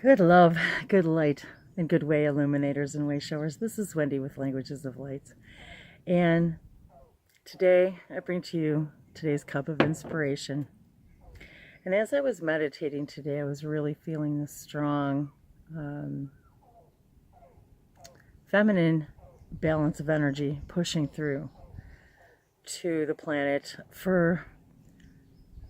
Good love, good light, and good way illuminators and way showers. This is Wendy with Languages of Light. And today I bring to you today's cup of inspiration. And as I was meditating today, I was really feeling this strong feminine balance of energy pushing through to the planet for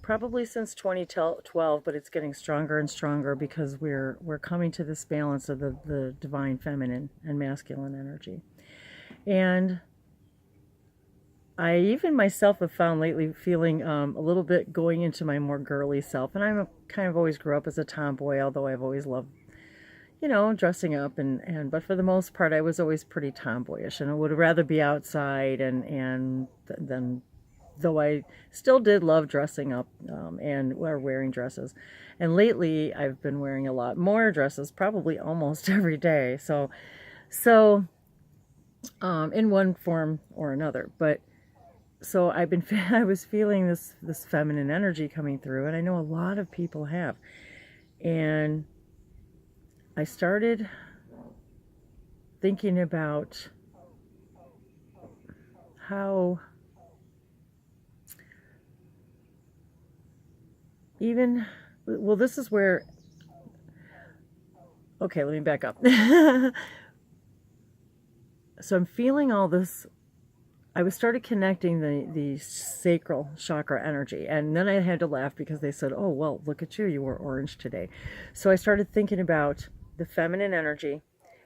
probably since 2012, but it's getting stronger and stronger because we're coming to this balance of the divine feminine and masculine energy. And I even myself have found lately feeling a little bit going into my more girly self. And I'm kind of always grew up as a tomboy, although I've always loved, dressing up but for the most part I was always pretty tomboyish and I would rather be outside and than though I still did love dressing up and wearing dresses. And lately I've been wearing a lot more dresses, probably almost every day. So in one form or another. But so I was feeling this feminine energy coming through, and I know a lot of people have. And I started thinking about how this is where, okay, let me back up. So I'm feeling all this. I started connecting the sacral chakra energy, and then I had to laugh because they said, oh, well, look at you, you wore orange today. So I started thinking about the feminine energy,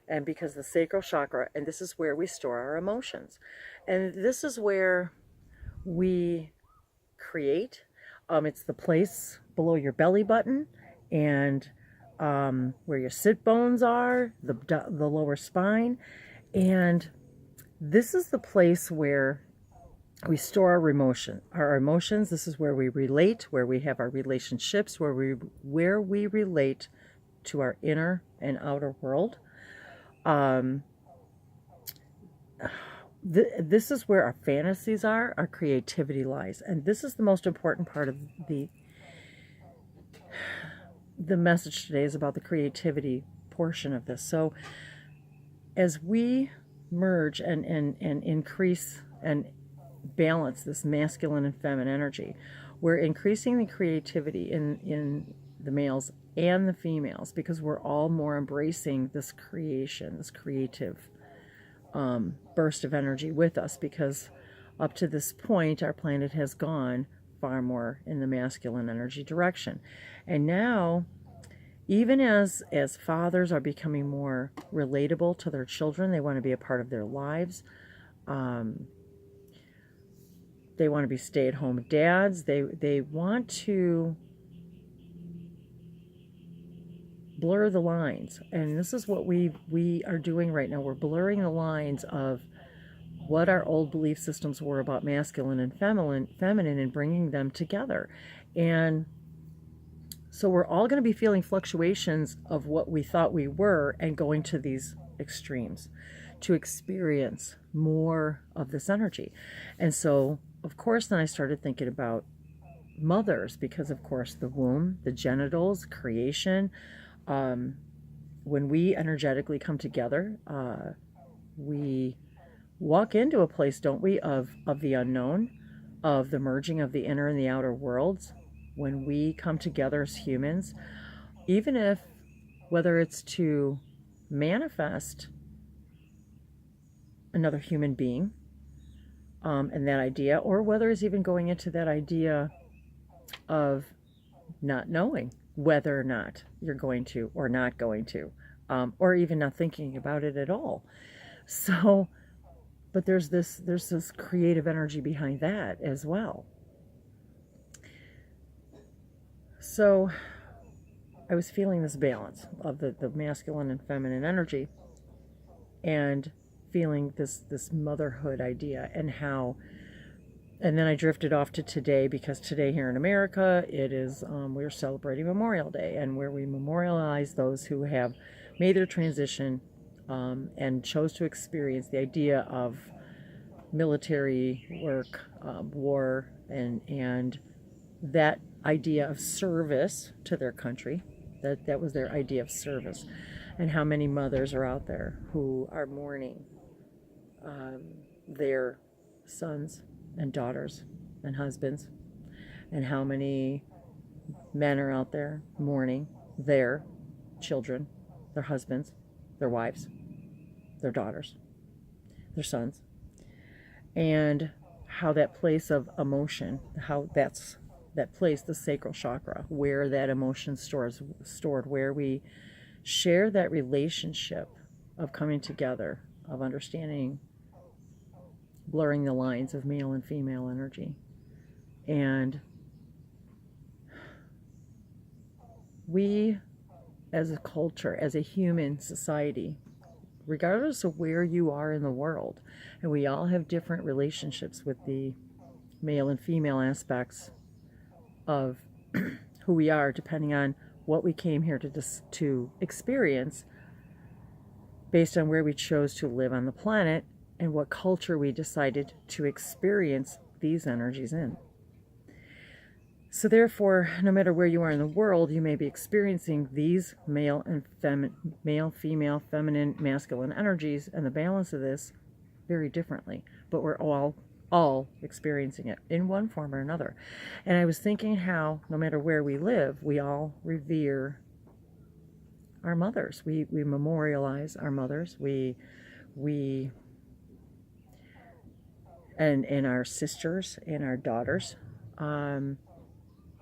and because the sacral chakra, and this is where we store our emotions, and this is where we create. It's the place below your belly button and where your sit bones are, the lower spine. And this is the place where we store our emotions. This is where we relate, where we have our relationships, where we relate to our inner and outer world. This is where our fantasies are, our creativity lies. And this is the most important part of the message today is about the creativity portion of this. So as we merge and increase and balance this masculine and feminine energy, we're increasing the creativity in the males and the females, because we're all more embracing this creation, this creative burst of energy with us, because up to this point our planet has gone far more in the masculine energy direction. And now, even as fathers are becoming more relatable to their children, they want to be a part of their lives. They want to be stay-at-home dads. They want to blur the lines. And this is what we are doing right now. We're blurring the lines of what our old belief systems were about masculine and feminine and bringing them together. And so we're all going to be feeling fluctuations of what we thought we were and going to these extremes to experience more of this energy. And so, of course, then I started thinking about mothers, because, of course, the womb, the genitals, creation. When we energetically come together, we walk into a place, don't we, of the unknown, of the merging of the inner and the outer worlds. When we come together as humans, even if, whether it's to manifest another human being and that idea, or whether it's even going into that idea of not knowing whether or not you're going to or not going to, or even not thinking about it at all. So, but there's this creative energy behind that as well. So I was feeling this balance of the masculine and feminine energy, and feeling this motherhood idea, and then I drifted off to today, because today here in America, it is, we're celebrating Memorial Day, and where we memorialize those who have made their transition and chose to experience the idea of military work, war, and that idea of service to their country. That was their idea of service. And how many mothers are out there who are mourning their sons and daughters and husbands, and how many men are out there mourning their children, their husbands, their wives, their daughters, their sons, and how that place of emotion, how that's that place, the sacral chakra, where that emotion stored, where we share that relationship of coming together, of understanding, blurring the lines of male and female energy. And we, as a culture, as a human society, regardless of where you are in the world, and we all have different relationships with the male and female aspects of who we are, depending on what we came here to experience, based on where we chose to live on the planet and what culture we decided to experience these energies in. So therefore, no matter where you are in the world, you may be experiencing these male, female, feminine, masculine energies, and the balance of this very differently. But we're all experiencing it in one form or another. And I was thinking how, no matter where we live, we all revere our mothers. We memorialize our mothers. And our sisters and our daughters.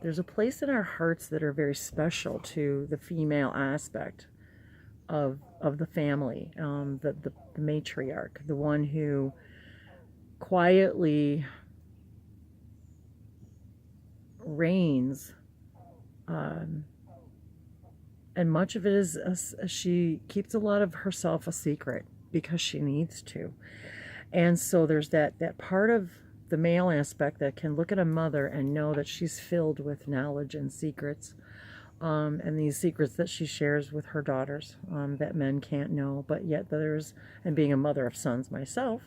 There's a place in our hearts that are very special to the female aspect of the family, the matriarch, the one who quietly reigns, and much of it is she keeps a lot of herself a secret because she needs to. And so there's that part of the male aspect that can look at a mother and know that she's filled with knowledge and secrets, and these secrets that she shares with her daughters, that men can't know, but yet and being a mother of sons myself,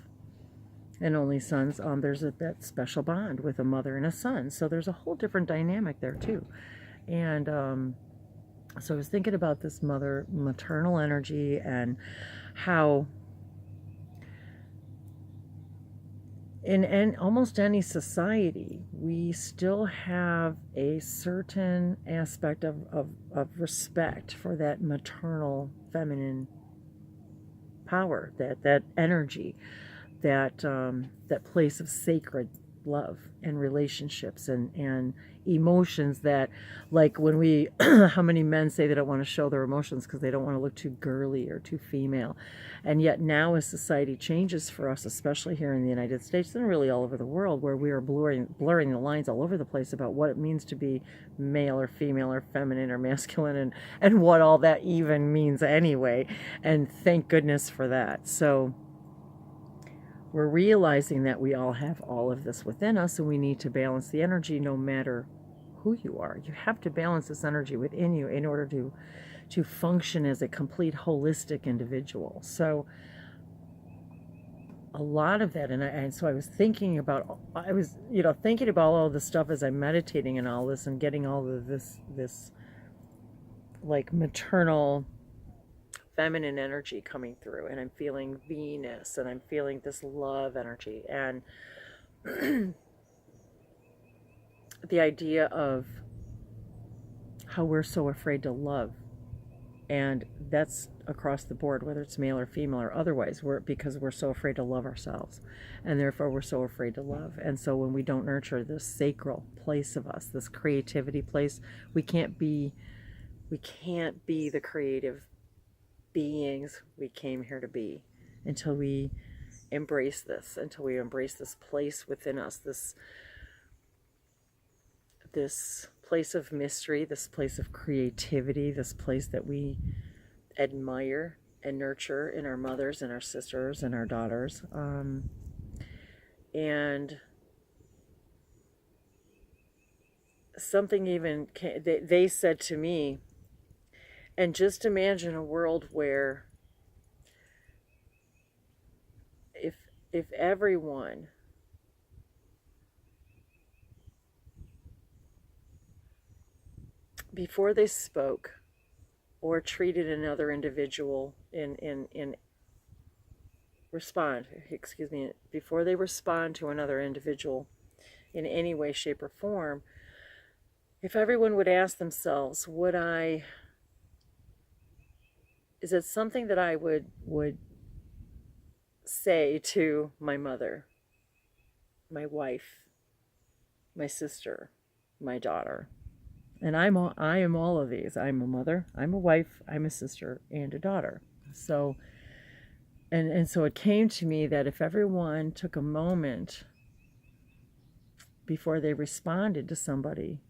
and only sons, there's that special bond with a mother and a son. So there's a whole different dynamic there too. And so I was thinking about this maternal energy, and how in almost any society, we still have a certain aspect of respect for that maternal feminine power, that energy, that place of sacred love and relationships and emotions, that, like, when how many men say they don't want to show their emotions because they don't want to look too girly or too female. And yet now, as society changes for us, especially here in the United States and really all over the world, where we are blurring the lines all over the place about what it means to be male or female or feminine or masculine, and what all that even means anyway. And thank goodness for that. So we're realizing that we all have all of this within us, and we need to balance the energy no matter who you are. You have to balance this energy within you in order to function as a complete holistic individual. So a lot of that, and so I was thinking about all this stuff as I'm meditating and all this, and getting all of this like maternal feminine energy coming through, and I'm feeling Venus, and I'm feeling this love energy, and the idea of how we're so afraid to love. And that's across the board, whether it's male or female or otherwise, because we're so afraid to love ourselves, and therefore we're so afraid to love. And so when we don't nurture this sacral place of us, this creativity place, we can't be the creative beings we came here to be until we embrace this place within us, this place of mystery, this place of creativity, this place that we admire and nurture in our mothers and our sisters and our daughters. And something even they said to me, and just imagine a world where if everyone before they spoke or treated another individual in respond, excuse me, before they respond to another individual in any way, shape, or form, if everyone would ask themselves, is it something that I would say to my mother, my wife, my sister, my daughter? And I am all of these. I'm a mother, I'm a wife, I'm a sister, and a daughter. So, and so it came to me that if everyone took a moment before they responded to somebody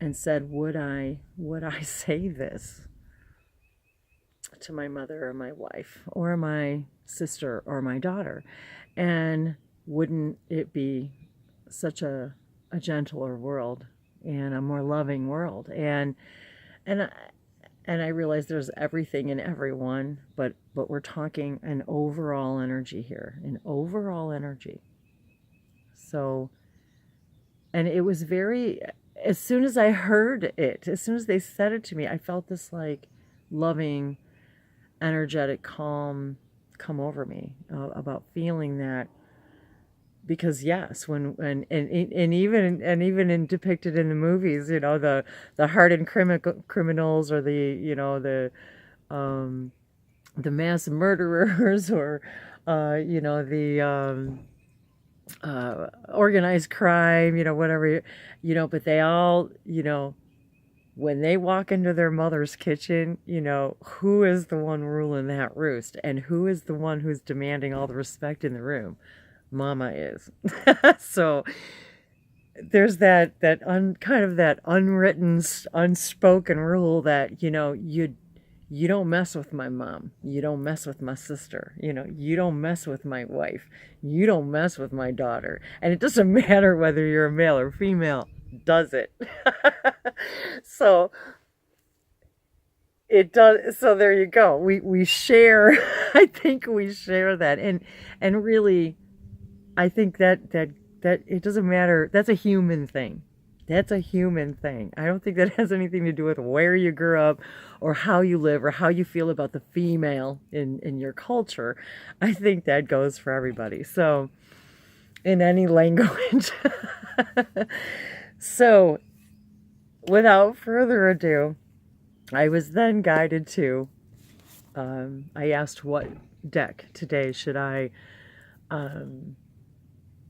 and said, would I say this to my mother or my wife or my sister or my daughter? And wouldn't it be such a gentler world and a more loving world? And I realize there's everything in everyone, but we're talking an overall energy here, an overall energy. So, and it was very, as soon as I heard it, as soon as they said it to me, I felt this like loving, energetic calm come over me about feeling that. Because yes, and even in depicted in the movies, you know, the hardened criminals, or the mass murderers, or the organized crime, whatever, but they all, when they walk into their mother's kitchen, who is the one ruling that roost, and who is the one who's demanding all the respect in the room? Mama is. So there's that kind of that unwritten, unspoken rule that, you don't mess with my mom, you don't mess with my sister, you don't mess with my wife, you don't mess with my daughter. And it doesn't matter whether you're a male or female, does it? So it does. So there you go. We share. I think we share that, and really, I think that it doesn't matter. That's a human thing. That's a human thing. I don't think that has anything to do with where you grew up or how you live or how you feel about the female in your culture. I think that goes for everybody. So, in any language. So, without further ado, I was then guided to, I asked what deck today should I,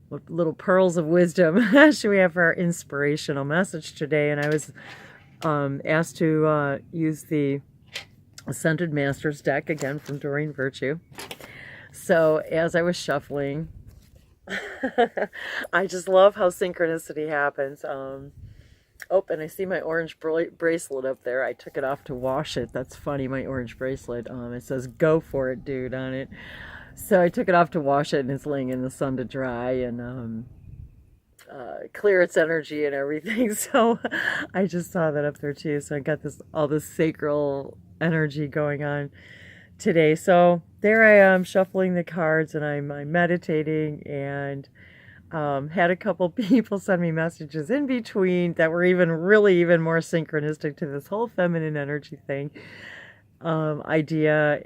what little pearls of wisdom should we have for our inspirational message today? And I was asked to use the Ascended Masters deck, again from Doreen Virtue. So as I was shuffling, I just love how synchronicity happens. Oh, and I see my orange bracelet up there. I took it off to wash it. That's funny, my orange bracelet. It says, "Go for it, dude," on it. So I took it off to wash it, and it's laying in the sun to dry and clear its energy and everything. So I just saw that up there too. So I got all this sacral energy going on today. So there I am shuffling the cards, and I'm meditating, and had a couple people send me messages in between that were even more synchronistic to this whole feminine energy thing idea,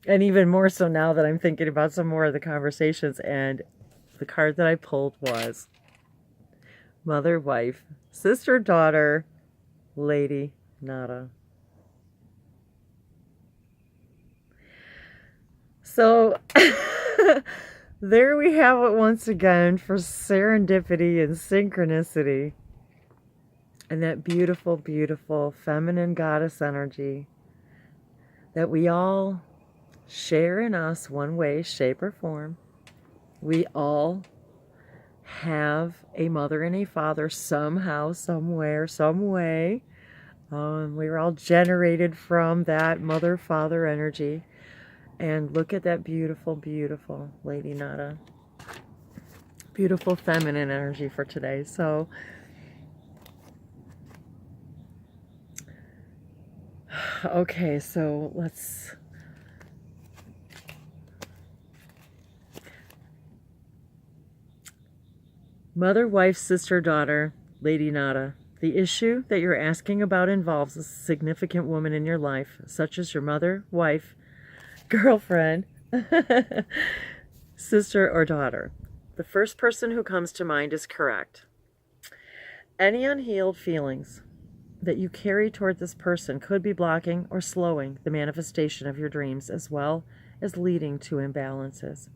and even more so now that I'm thinking about some more of the conversations. And the card that I pulled was Mother, Wife, Sister, Daughter, Lady Nada. So there we have it once again for serendipity and synchronicity, and that beautiful, beautiful feminine goddess energy that we all share in us, one way, shape, or form. We all have a mother and a father somehow, somewhere, some way. We were all generated from that mother-father energy. And look at that beautiful, beautiful Lady Nada. Beautiful feminine energy for today. So, okay, so let's... Mother, wife, sister, daughter, Lady Nada. The issue that you're asking about involves a significant woman in your life, such as your mother, wife, girlfriend, sister, or daughter. The first person who comes to mind is correct. Any unhealed feelings that you carry toward this person could be blocking or slowing the manifestation of your dreams, as well as leading to imbalances.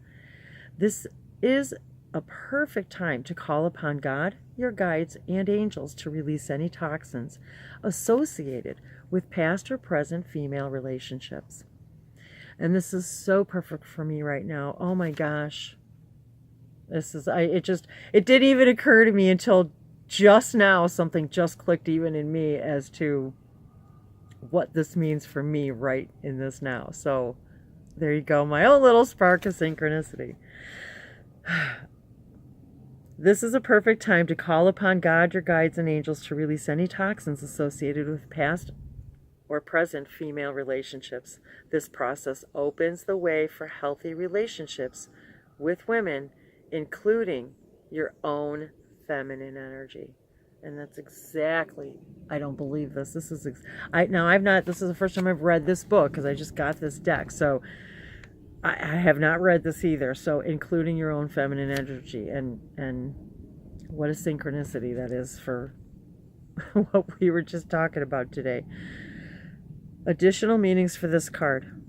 This is a perfect time to call upon God, your guides, and angels to release any toxins associated with past or present female relationships. And this is so perfect for me right now. Oh my gosh. It didn't even occur to me until just now. Something just clicked even in me as to what this means for me right in this now. So there you go, my own little spark of synchronicity. This is a perfect time to call upon God, your guides, and angels to release any toxins associated with past or present female relationships. This process opens the way for healthy relationships with women, including your own feminine energy. And that's exactly, I don't believe this. This is the first time I've read this book because I just got this deck. So I have not read this either. So including your own feminine energy, and what a synchronicity that is for what we were just talking about today. Additional meanings for this card.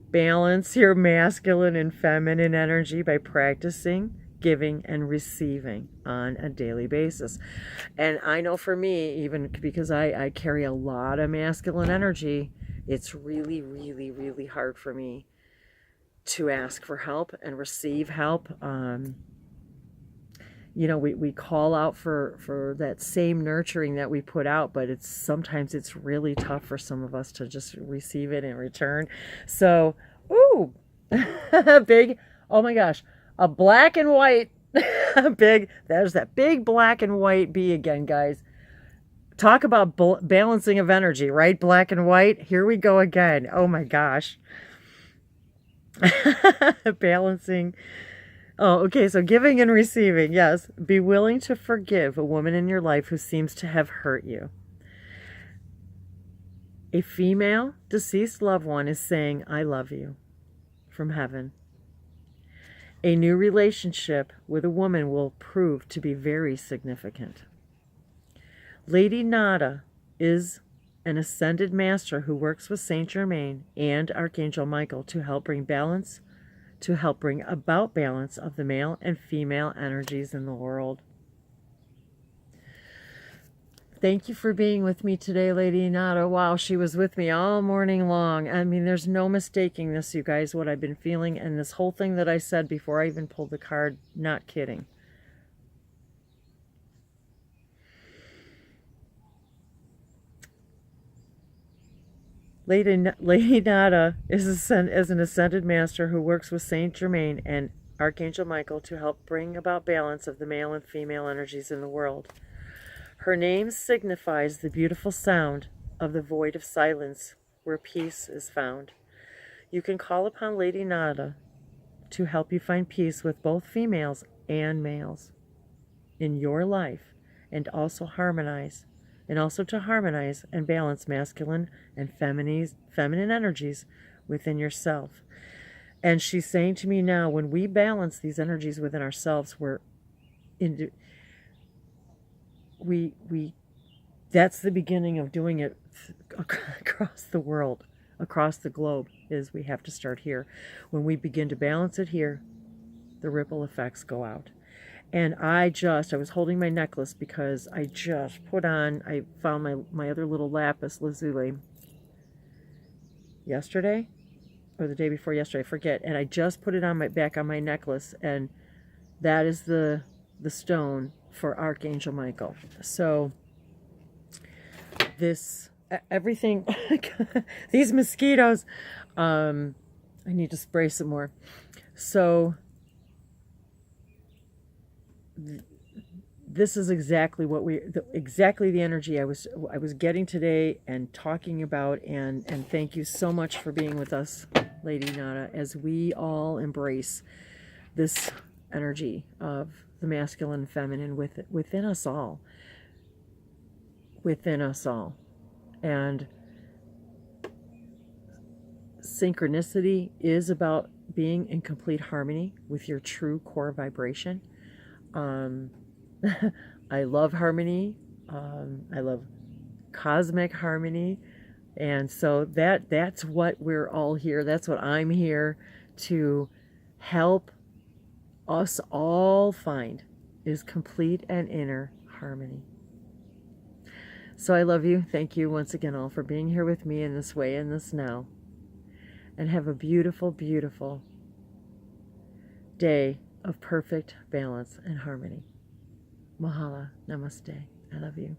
Balance your masculine and feminine energy by practicing giving and receiving on a daily basis. And I know for me, even because I carry a lot of masculine energy, it's really, really, really hard for me to ask for help and receive help. We call out for that same nurturing that we put out, but sometimes it's really tough for some of us to just receive it in return. So, ooh, big, oh my gosh, a black and white, there's that big black and white bee again, guys. Talk about balancing of energy, right? Black and white, here we go again. Oh my gosh. Balancing. Oh, okay, so giving and receiving, yes. Be willing to forgive a woman in your life who seems to have hurt you. A female deceased loved one is saying, I love you, from heaven. A new relationship with a woman will prove to be very significant. Lady Nada is an ascended master who works with Saint Germain and Archangel Michael to help bring about balance of the male and female energies in the world. Thank you for being with me today, Lady Nada. Wow, she was with me all morning long. I mean, there's no mistaking this, you guys, what I've been feeling. And this whole thing that I said before I even pulled the card, not kidding. Lady Nada is an ascended master who works with Saint Germain and Archangel Michael to help bring about balance of the male and female energies in the world. Her name signifies the beautiful sound of the void of silence where peace is found. You can call upon Lady Nada to help you find peace with both females and males in your life, and also to harmonize and balance masculine and feminine energies within yourself. And she's saying to me now, when we balance these energies within ourselves, that's the beginning of doing it across the world, across the globe. Is we have to start here. When we begin to balance it here, the ripple effects go out. And I was holding my necklace because I found my other little lapis lazuli yesterday or the day before yesterday, I forget. And I just put it back on my necklace, and that is the stone for Archangel Michael. So everything, these mosquitoes, I need to spray some more. So this is exactly the energy I was getting today and talking about, and thank you so much for being with us, Lady Nada, as we all embrace this energy of the masculine and feminine within us all. within us all. And synchronicity is about being in complete harmony with your true core vibration. I love harmony. I love cosmic harmony. And so that's what we're all here. That's what I'm here to help us all find, is complete and inner harmony. So I love you. Thank you once again all for being here with me in this way, in this now. And have a beautiful, beautiful day of perfect balance and harmony. Mahalo. Namaste. I love you.